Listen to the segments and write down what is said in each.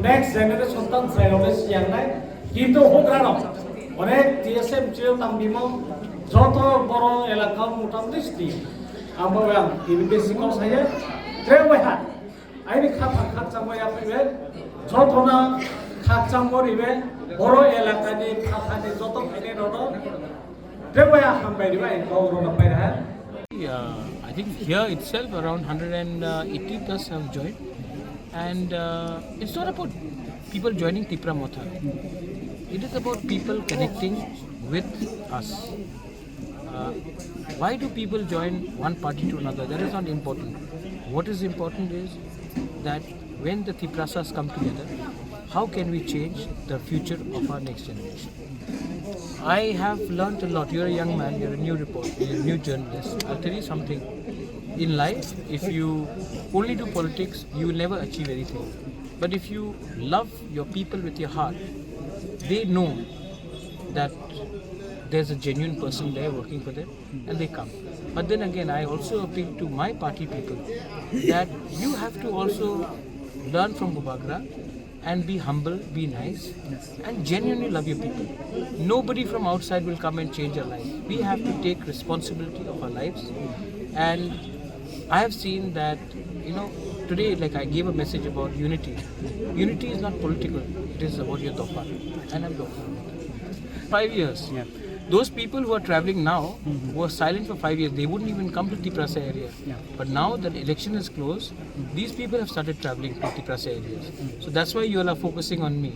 next generation tan sai ro les yang nai কিন্তু হোগ্রানো অনেক TSM চেও তাম বিমো যত বড় এলাকা মোটামুটি আমরা ইনভেস্টিগেশন সাইয়ে ট্রেওয়া আইনি খাতা খাচ্চাময়া ফেবে যতনা খাচ্চামরিবে বড় এলাকানি খাতানি যত ফাইনে রনো ট্রেওয়া হামবাইবা গৌরব পাইরা I think here itself around 180 plus have joined, and it's not about people joining Tipra Motha. It is about people connecting with us. Why do people join one party to another? That is not important. What is important is that when the Tiprasas come together, how can we change the future of our next generation? I have learnt a lot. You're a young man, you're a new reporter, you're a new journalist. I'll tell you something. In life, if you only do politics, you will never achieve anything. But if you love your people with your heart, they know that there's a genuine person there working for them, and they come. But then again, I also appeal to my party people that you have to also learn from Bubagra and be humble, be nice, and genuinely love your people. Nobody from outside will come and change our life. We have to take responsibility of our lives. And I have seen that, today, like I gave a message about unity. Unity is not political. It is about your Dofa. And I'm Dofa. 5 years. Yeah. Those people who are traveling now, who are silent for 5 years, they wouldn't even come to Tiprasa area. Yeah. But now that election is closed, these people have started traveling to Tiprasa areas. So that's why you all are focusing on me.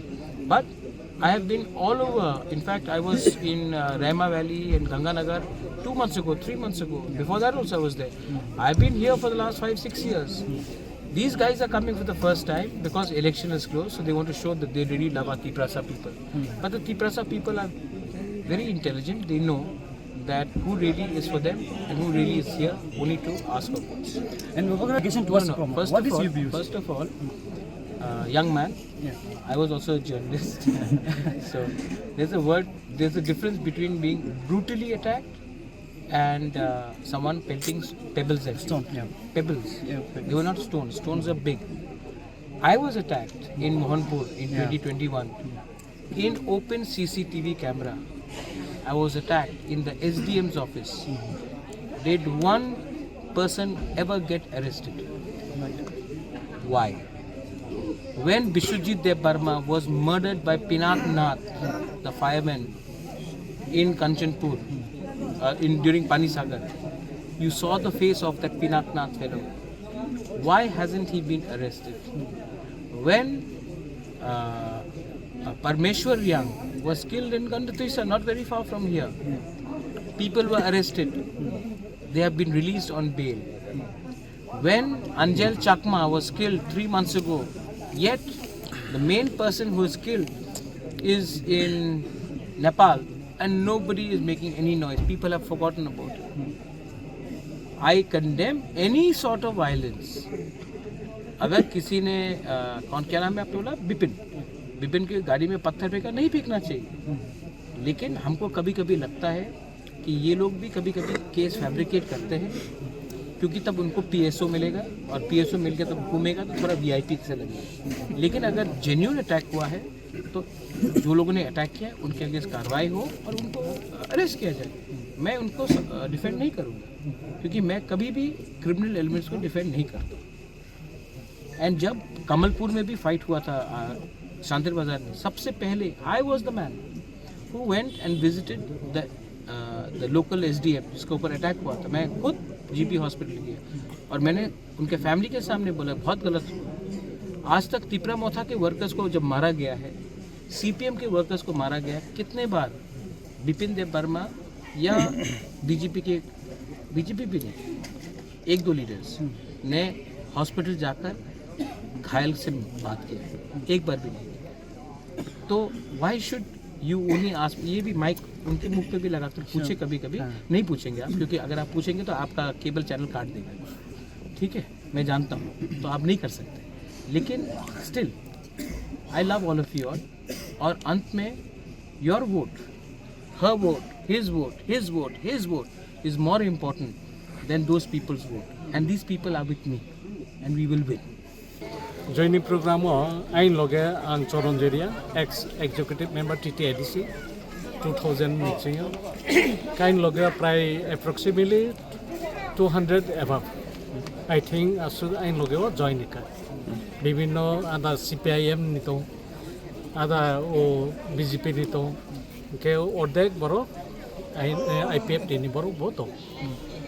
But I have been all over. In fact, I was in Rema Valley and Ganganagar 2 months ago, 3 months ago. Before that also I was there. I've been here for the last 5-6 years. These guys are coming for the first time because election is closed, so they want to show that they really love our Tiprasa people. But the Tiprasa people are very intelligent. They know that who really is for them and who really is here only to ask for votes. And First of all, young man, I was also a journalist. So there's a difference between being brutally attacked and someone pelting pebbles at Stone, yeah. Pebbles. Yeah, They were not stones. Stones are big. I was attacked in Mohanpur in Yeah. 2021 in open CCTV camera. I was attacked in the SDM's office. Did one person ever get arrested? Why? When Bishwajit Dev Burma was murdered by Pinak Nath, the fireman in Kanchanpur, during Panisagar, you saw the face of that Pinak Nath fellow. Why hasn't he been arrested? When Parmeshwar Young was killed in Gandhatisa, not very far from here, people were arrested. They have been released on bail. When Anjel Chakma was killed 3 months ago, yet the main person who is killed is in Nepal and nobody is making any noise. People have forgotten about it. I condemn any sort of violence. अगर किसी ने कौन क्या नाम है आपने बोला विपिन की गाड़ी में पत्थर फेंका, नहीं फेंकना चाहिए, लेकिन हमको कभी कभी लगता है कि ये लोग भी कभी कभी केस फैब्रिकेट करते हैं, क्योंकि तब उनको पीएसओ मिलेगा और पीएसओ मिलकर तब घूमेगा तो थोड़ा वीआईपी से लगेगा। लेकिन अगर जेन्युइन अटैक हुआ है तो जो लोगों ने अटैक किया उनके अगेंस्ट कार्रवाई हो और उनको अरेस्ट किया जाए। मैं उनको डिफेंड नहीं करूँगा, क्योंकि मैं कभी भी क्रिमिनल एलिमेंट्स को डिफेंड नहीं करता। एंड जब कमलपुर में भी फाइट हुआ था शांतिर बाजार में, सबसे पहले I was the man who went and visited the local SDM जिसके ऊपर अटैक हुआ था। मैं खुद जीपी हॉस्पिटल गया और मैंने उनके फैमिली के सामने बोला बहुत गलत हुआ। आज तक तिपरा मोथा के वर्कर्स को जब मारा गया है, सीपीएम के वर्कर्स को मारा गया, कितने बार बिपिन देव वर्मा या बीजेपी भी नहीं, 1-2 लीडर्स ने हॉस्पिटल जाकर घायल से बात किया, एक बार भी नहीं। तो why should you only ask, ये भी माइक उनके मुख पे भी लगा कर पूछे, कभी कभी नहीं पूछेंगे आप, क्योंकि अगर आप पूछेंगे तो आपका केबल चैनल काट देगा, ठीक है, मैं जानता हूँ, तो आप नहीं कर सकते, लेकिन still I love all of you all. और अंत में your vote, her vote, his vote is more important than those people's vote, and these people are with me and we will win. Joining program ain loge ang Choron Jeria, ex-executive member TTIDC 2000 meeting kain loge pray approximately 200 above. I think asu ain loge join ka bibhinno ada CPIM nito ada o BJP nito ke ordek boro IPF ni boro boto.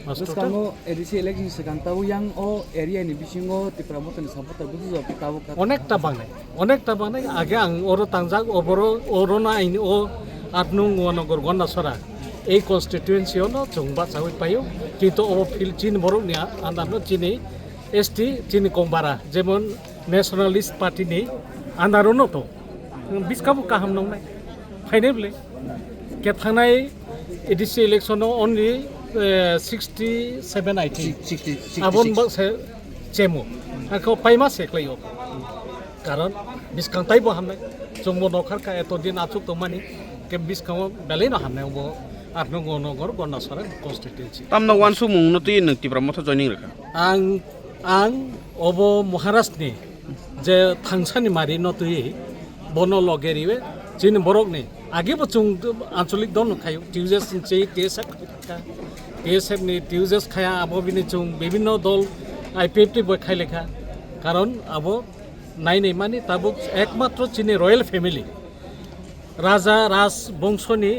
Terus kamu edisi election sekarang tahu yang area ini bisingo tipramoto ni supporter butuh tapi tahu kata. অনেকটা বানাই আগে আং ওর তাংজাক ওবর ওরনা আইনি ও আটনুং ওনগর গন্ডাছড়া এই কনস্টিটুয়েন্সিও জংবা চাই পাইও কিন্তু ও feel চিন বড় নিয়া আন্দানো চিনি এসটি চিনি কমবারা যেমন ন্যাশনালিস্ট পার্টিনি আন্দারনো তো বিসকাবু কাহাম নংনাই ফাইনাবলে কে থানাই ADC ইলেকশনও only 67 I think 66 abon ba se chemo ako paima seklayo karon biskang tai bo hamne jongbo nokhar ka eto din achuk to mani ke biskang belai no hamne bo arno gono gor gonna sara constituency tamna wansu mung no ti nang tipra motho joining rakha ang obo Maharashtra ni je thangsani mari no tui bono logeriwe jin borok ni आगे बच्चों आंचलिक दोनों खायो टिউজেস चाहिए TSF ने টিউজেস खाया अब भी चुं विभिन्न दल आईपीएफ टी खाई लेखा कारण अब नाई मानी तब एकमात्र चीनी रॉयल फैमिली राजा राज बंशनी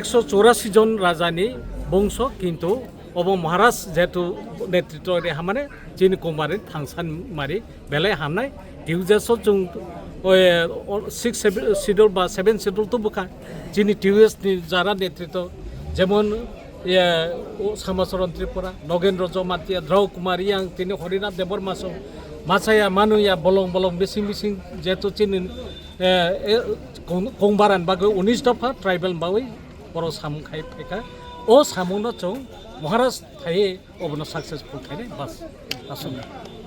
184 जन राजानी बंश किंतु अब महाराज जेतु नेतृत्व हामाने चीनी कुमारी थांसान मारी बेले हामनाय টিউজেস जों 6 শিডিউল বা 7 শিডিউল তো বুকা যিনি টিউএস যারা নেতৃত্ব যেমন শ্যামাচরণ ত্রিপুরা নগেন্দ্র জমাতিয়া দ্রৌ কুমার ইয়াং তিনি হরিনাথ দেবর মাসম মাছায়া মানুয়া বলং বলং বেসিং বেসিং যেহেতু চিনি কংবারান বাগৈ 19 দফা ট্রাইবেল বাগৈ বড় সামু খাই ফেকা ও সামুনো চৌ মহারাজ থাই অবনো সাকসেসফুল খাই বাস আসুন।